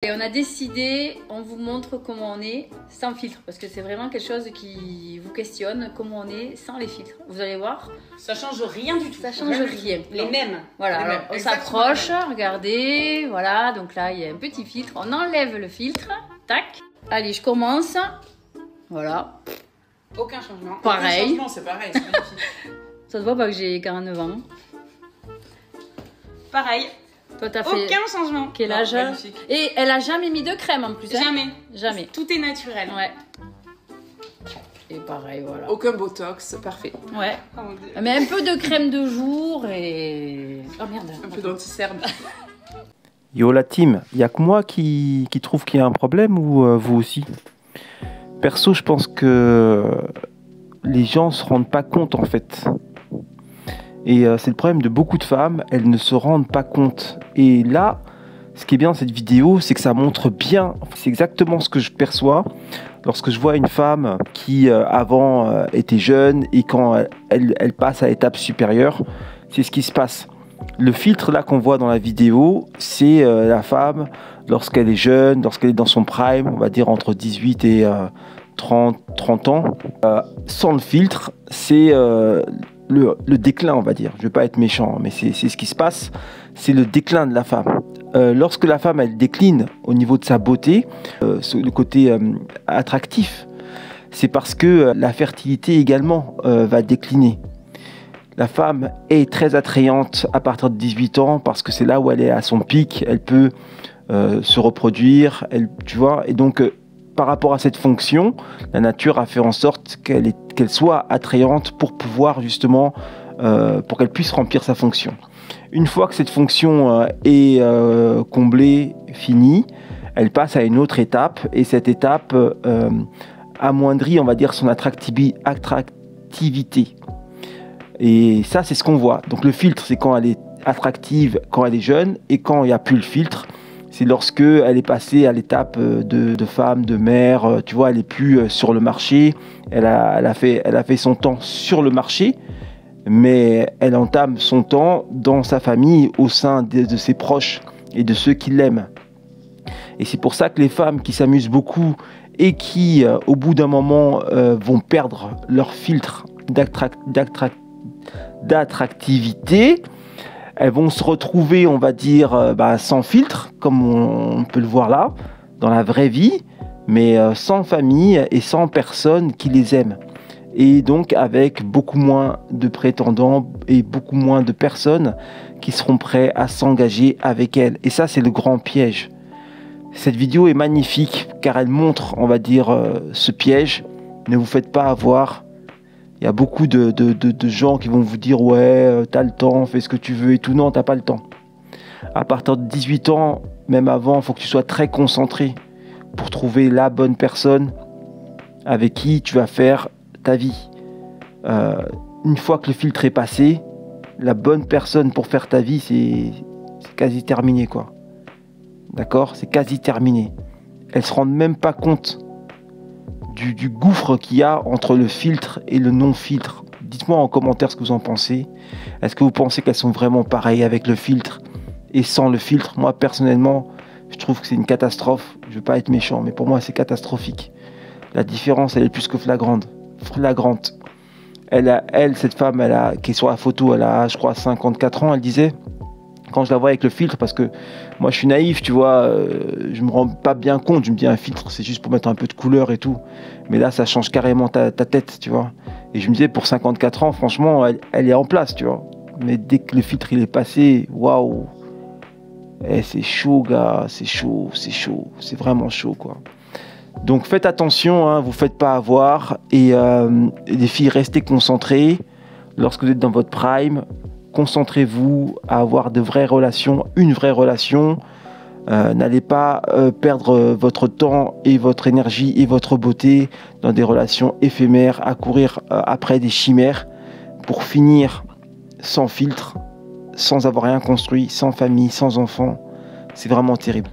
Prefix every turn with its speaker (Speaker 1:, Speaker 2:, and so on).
Speaker 1: Et on a décidé, on vous montre comment on est sans filtre, parce que c'est vraiment quelque chose qui vous questionne, comment on est sans les filtres. Vous allez voir.
Speaker 2: Ça change rien du tout.
Speaker 1: Ça change rien.
Speaker 2: Les mêmes.
Speaker 1: Voilà, alors, on s'approche, regardez, voilà, donc là il y a un petit filtre, on enlève le filtre, tac. Allez, je commence, voilà.
Speaker 2: Aucun changement.
Speaker 1: Pareil.
Speaker 2: Aucun changement, c'est pareil, c'est magnifique.
Speaker 1: Ça se voit pas que j'ai 49 ans.
Speaker 2: Pareil.
Speaker 1: Toi, t'as fait
Speaker 2: aucun changement.
Speaker 1: Quel âge? Et elle a jamais mis de crème en plus. Hein?
Speaker 2: Jamais.
Speaker 1: Jamais.
Speaker 2: Tout est naturel.
Speaker 1: Ouais. Et pareil, voilà.
Speaker 3: Aucun botox, parfait.
Speaker 1: Ouais. Oh, mais un peu de crème de jour et... Oh merde.
Speaker 3: Un peu d'anti-cerne.
Speaker 4: Yo la team, y a que moi qui trouve qu'il y a un problème ou vous aussi? Perso, je pense que les gens se rendent pas compte en fait. Et c'est le problème de beaucoup de femmes, elles ne se rendent pas compte. Et là, ce qui est bien dans cette vidéo, c'est que ça montre bien, c'est exactement ce que je perçois lorsque je vois une femme qui avant était jeune et quand elle passe à l'étape supérieure, c'est ce qui se passe. Le filtre là qu'on voit dans la vidéo, c'est la femme lorsqu'elle est jeune, lorsqu'elle est dans son prime, on va dire entre 18 et 30 ans. Sans le filtre, c'est le déclin, on va dire. Je ne veux pas être méchant, mais c'est ce qui se passe. C'est le déclin de la femme. Lorsque la femme, elle décline au niveau de sa beauté, le côté attractif, c'est parce que la fertilité également va décliner. La femme est très attrayante à partir de 18 ans parce que c'est là où elle est à son pic, elle peut se reproduire, tu vois, et donc par rapport à cette fonction, la nature a fait en sorte qu'elle soit attrayante pour pouvoir justement, pour qu'elle puisse remplir sa fonction. Une fois que cette fonction est comblée, finie, elle passe à une autre étape et cette étape amoindrit, on va dire, son attractivité. Et ça, c'est ce qu'on voit. Donc le filtre, c'est quand elle est attractive, quand elle est jeune, et quand il n'y a plus le filtre, c'est lorsque elle est passée à l'étape de femme, de mère, tu vois, elle est plus sur le marché, elle a fait son temps sur le marché, mais elle entame son temps dans sa famille, au sein de ses proches et de ceux qui l'aiment. Et c'est pour ça que les femmes qui s'amusent beaucoup et qui, au bout d'un moment, vont perdre leur filtre d'attractivité, elles vont se retrouver, on va dire, sans filtre, comme on peut le voir là, dans la vraie vie, mais sans famille et sans personne qui les aime. Et donc avec beaucoup moins de prétendants et beaucoup moins de personnes qui seront prêts à s'engager avec elles. Et ça, c'est le grand piège. Cette vidéo est magnifique car elle montre, on va dire, ce piège. Ne vous faites pas avoir. Il y a beaucoup de gens qui vont vous dire « Ouais, t'as le temps, fais ce que tu veux et tout. » Non, t'as pas le temps. À partir de 18 ans, même avant, il faut que tu sois très concentré pour trouver la bonne personne avec qui tu vas faire ta vie. Une fois que le filtre est passé, la bonne personne pour faire ta vie, c'est quasi terminé, quoi. D'accord? C'est quasi terminé. Elles se rendent même pas compte du gouffre qu'il y a entre le filtre et le non-filtre. Dites-moi en commentaire ce que vous en pensez. Est-ce que vous pensez qu'elles sont vraiment pareilles avec le filtre et sans le filtre? Moi, personnellement, je trouve que c'est une catastrophe. Je ne veux pas être méchant, mais pour moi, c'est catastrophique. La différence, elle est plus que flagrante. Cette femme, qui est sur la photo, elle a, je crois, 54 ans, elle disait. Quand je la vois avec le filtre, parce que moi je suis naïf, tu vois, je me rends pas bien compte, je me dis un filtre c'est juste pour mettre un peu de couleur et tout, mais là ça change carrément ta tête, tu vois, et je me disais pour 54 ans, franchement, elle est en place, tu vois, mais dès que le filtre il est passé, waouh, c'est chaud gars, c'est chaud, c'est vraiment chaud quoi. Donc faites attention, hein, vous faites pas avoir, et les filles, restez concentrées, lorsque vous êtes dans votre prime, concentrez-vous à avoir de vraies relations, une vraie relation. N'allez pas perdre votre temps et votre énergie et votre beauté dans des relations éphémères, à courir après des chimères pour finir sans filtre, sans avoir rien construit, sans famille, sans enfants. C'est vraiment terrible.